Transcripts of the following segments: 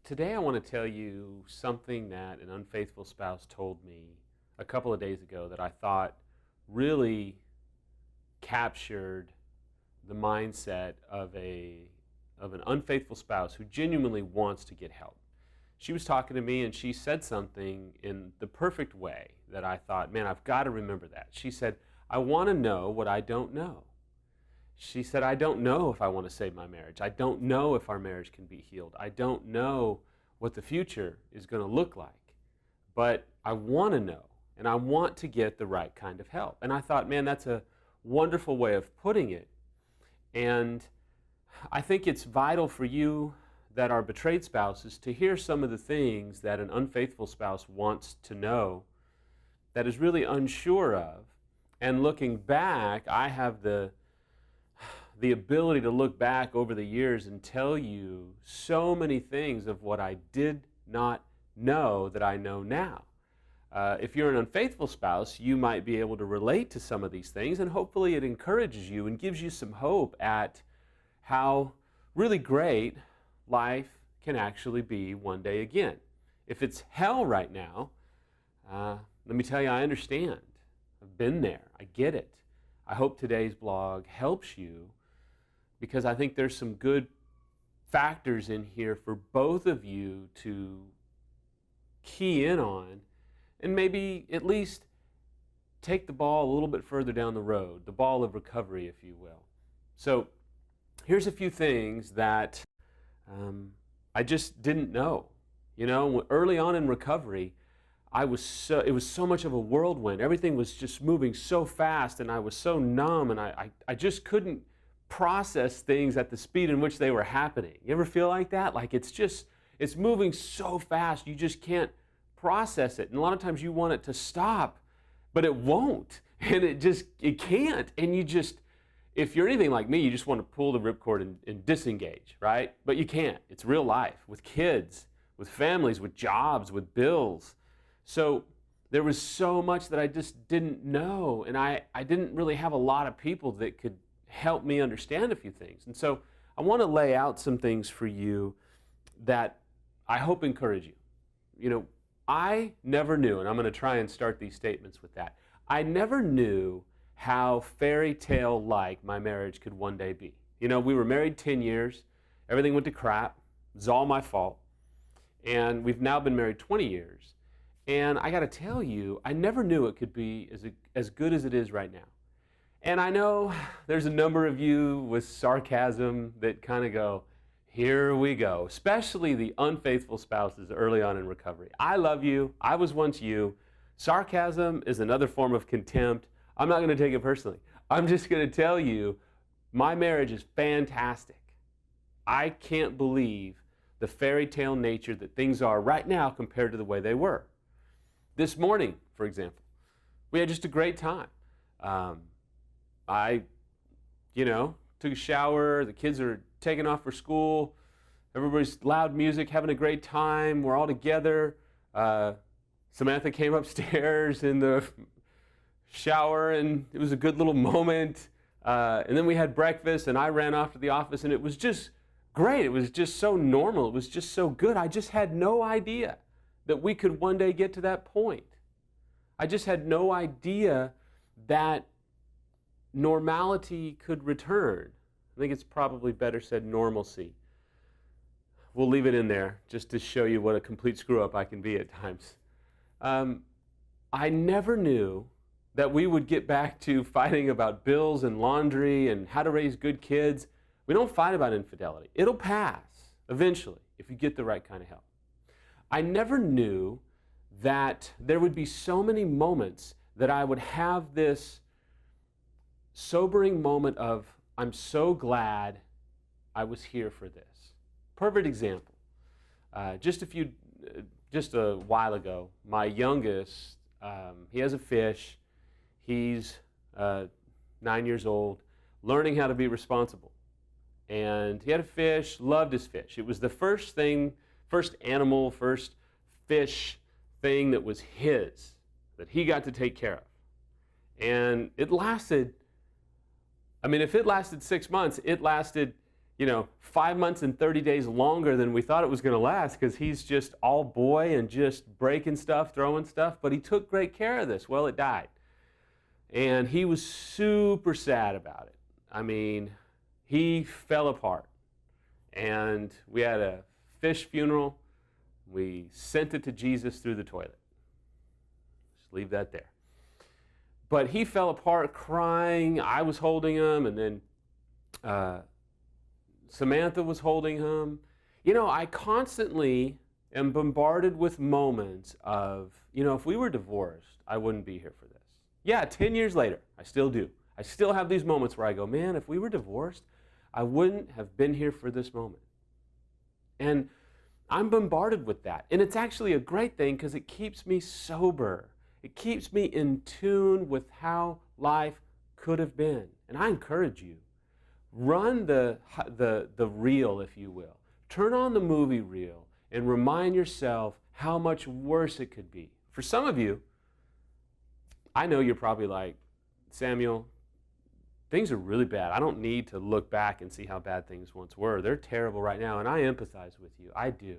Today I want to tell you something that an unfaithful spouse told me a couple of days ago that I thought really captured the mindset of an unfaithful spouse who genuinely wants to get help. She was talking to me and she said something in the perfect way that I thought, man, I've got to remember that. She said, I want to know what I don't know. She said, I don't know if I want to save my marriage. I don't know if our marriage can be healed. I don't know what the future is going to look like. But I want to know, and I want to get the right kind of help. And I thought, man, that's a wonderful way of putting it. And I think it's vital for you that are betrayed spouses to hear some of the things that an unfaithful spouse wants to know that is really unsure of. And looking back, I have the ability to look back over the years and tell you so many things of what I did not know that I know now. If you're an unfaithful spouse, you might be able to relate to some of these things, and hopefully it encourages you and gives you some hope at how really great life can actually be one day again. If it's hell right now, let me tell you, I understand. I've been there. I get it. I hope today's blog helps you, because I think there's some good factors in here for both of you to key in on and maybe at least take the ball a little bit further down the road, the ball of recovery, if you will. So here's a few things that I just didn't know. You know, early on in recovery, it was so much of a whirlwind. Everything was just moving so fast, and I was so numb, and I just couldn't process things at the speed in which they were happening. You ever feel like that? Like it's moving so fast, you just can't process it. And a lot of times you want it to stop, but it won't. And it can't. And if you're anything like me, you just want to pull the ripcord and disengage, right? But you can't. It's real life with kids, with families, with jobs, with bills. So there was so much that I just didn't know. And I didn't really have a lot of people that could help me understand a few things. And so I want to lay out some things for you that I hope encourage you. You know, I never knew, and I'm going to try and start these statements with that, I never knew how fairy tale-like my marriage could one day be. You know, we were married 10 years, everything went to crap, it was all my fault, and we've now been married 20 years. And I got to tell you, I never knew it could be as good as it is right now. And I know there's a number of you with sarcasm that kind of go, here we go, especially the unfaithful spouses early on in recovery. I love you. I was once you. Sarcasm is another form of contempt. I'm not going to take it personally. I'm just going to tell you, my marriage is fantastic. I can't believe the fairy tale nature that things are right now compared to the way they were. This morning, for example, we had just a great time. I took a shower, the kids are taking off for school, everybody's loud music, having a great time, we're all together. Samantha came upstairs in the shower and it was a good little moment. And then we had breakfast and I ran off to the office and it was just great. It was just so normal. It was just so good. I just had no idea that we could one day get to that point. I just had no idea that normality could return. I think it's probably better said normalcy. We'll leave it in there just to show you what a complete screw-up I can be at times. I never knew that we would get back to fighting about bills and laundry and how to raise good kids. We don't fight about infidelity. It'll pass eventually if you get the right kind of help. I never knew that there would be so many moments that I would have this sobering moment of, I'm so glad I was here for this. Perfect example. Just a while ago, my youngest, he has a fish. He's 9 years old, learning how to be responsible. And he had a fish, loved his fish. It was the first animal, first fish thing that was his, that he got to take care of. And it lasted, if it lasted 6 months, it lasted 5 months and 30 days longer than we thought it was going to last because he's just all boy and just breaking stuff, throwing stuff. But he took great care of this. Well, it died. And he was super sad about it. I mean, he fell apart. And we had a fish funeral. We sent it to Jesus through the toilet. Just leave that there. But he fell apart crying. I was holding him, and then Samantha was holding him. I constantly am bombarded with moments of, if we were divorced, I wouldn't be here for this. Yeah, 10 years later, I still do. I still have these moments where I go, man, if we were divorced, I wouldn't have been here for this moment. And I'm bombarded with that. And it's actually a great thing because it keeps me sober. It keeps me in tune with how life could have been. And I encourage you, run the reel, if you will. Turn on the movie reel and remind yourself how much worse it could be. For some of you, I know you're probably like, Samuel, things are really bad. I don't need to look back and see how bad things once were. They're terrible right now, and I empathize with you. I do.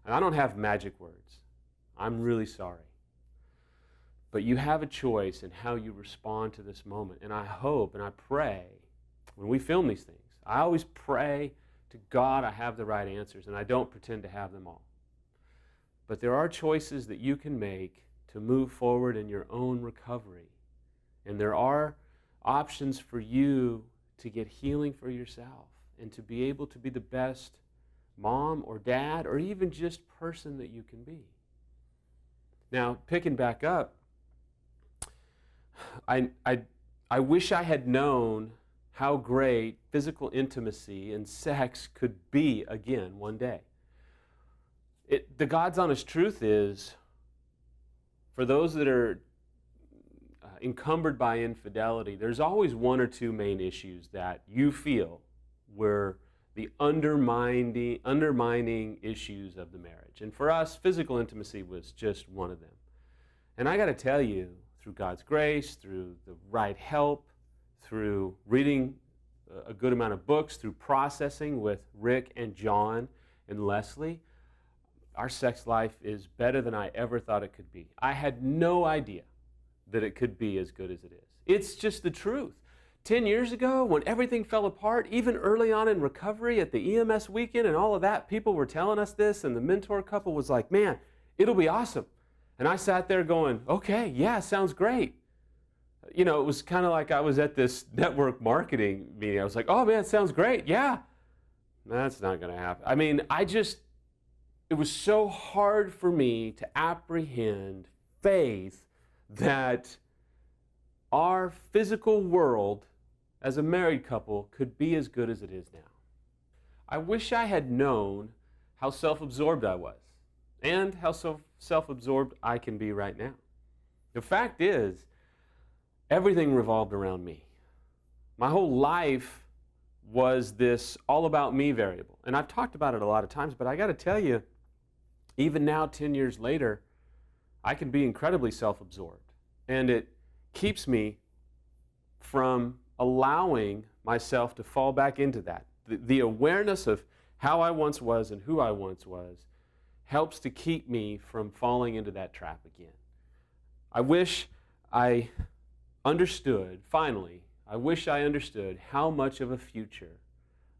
And I don't have magic words. I'm really sorry. But you have a choice in how you respond to this moment. And I hope and I pray, when we film these things, I always pray to God I have the right answers, and I don't pretend to have them all. But there are choices that you can make to move forward in your own recovery. And there are options for you to get healing for yourself and to be able to be the best mom or dad or even just person that you can be. Now, picking back up, I wish I had known how great physical intimacy and sex could be again one day. The God's honest truth is, for those that are encumbered by infidelity, there's always one or two main issues that you feel were the undermining issues of the marriage. And for us, physical intimacy was just one of them. And I got to tell you, through God's grace, through the right help, through reading a good amount of books, through processing with Rick and John and Leslie, our sex life is better than I ever thought it could be. I had no idea that it could be as good as it is. It's just the truth. 10 years ago, when everything fell apart, even early on in recovery at the EMS weekend and all of that, people were telling us this, and the mentor couple was like, man, it'll be awesome. And I sat there going, okay, yeah, sounds great. It was kind of like I was at this network marketing meeting. I was like, oh man, it sounds great, yeah. That's not going to happen. I mean, it was so hard for me to apprehend faith that our physical world as a married couple could be as good as it is now. I wish I had known how self-absorbed I was and how self-absorbed I can be right now. The fact is, everything revolved around me. My whole life was this all about me variable. And I've talked about it a lot of times, but I got to tell you, even now, 10 years later, I can be incredibly self-absorbed. And it keeps me from allowing myself to fall back into that. The awareness of how I once was and who I once was helps to keep me from falling into that trap again. I wish I understood, finally, I wish I understood how much of a future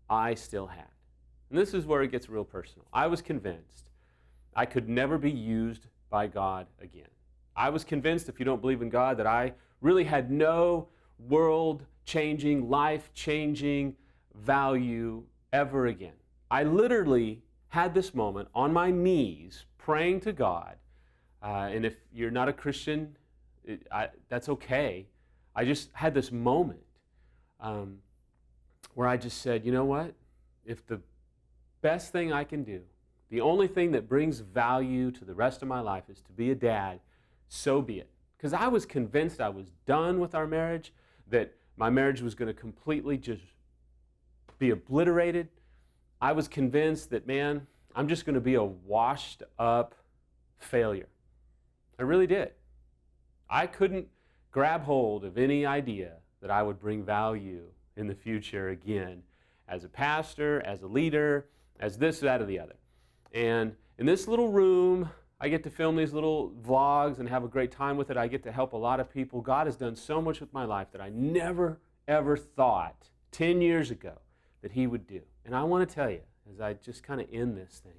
I still had. And this is where it gets real personal. I was convinced I could never be used by God again. I was convinced, if you don't believe in God, that I really had no world-changing, life-changing value ever again. I literally had this moment on my knees praying to God, and if you're not a Christian, that's okay. I just had this moment where I just said, you know what? If the best thing I can do, the only thing that brings value to the rest of my life is to be a dad, so be it. Because I was convinced I was done with our marriage, that my marriage was going to completely just be obliterated. I was convinced that, man, I'm just going to be a washed up failure. I really did. I couldn't grab hold of any idea that I would bring value in the future again. as a pastor, as a leader, as this, that, or the other. And in this little room, I get to film these little vlogs and have a great time with it. I get to help a lot of people. God has done so much with my life that I never, ever thought 10 years ago that He would do. And I want to tell you, as I just kind of end this thing,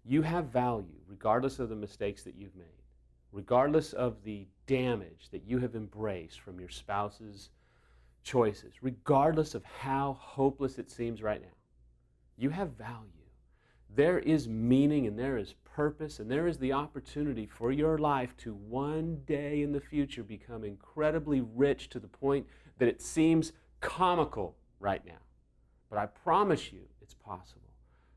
you have value regardless of the mistakes that you've made, regardless of the damage that you have embraced from your spouse's choices, regardless of how hopeless it seems right now. You have value. There is meaning and there is purpose and there is the opportunity for your life to one day in the future become incredibly rich to the point that it seems comical right now. But I promise you it's possible.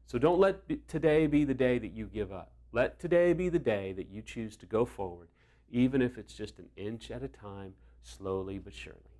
So don't let today be the day that you give up. Let today be the day that you choose to go forward, even if it's just an inch at a time, slowly but surely.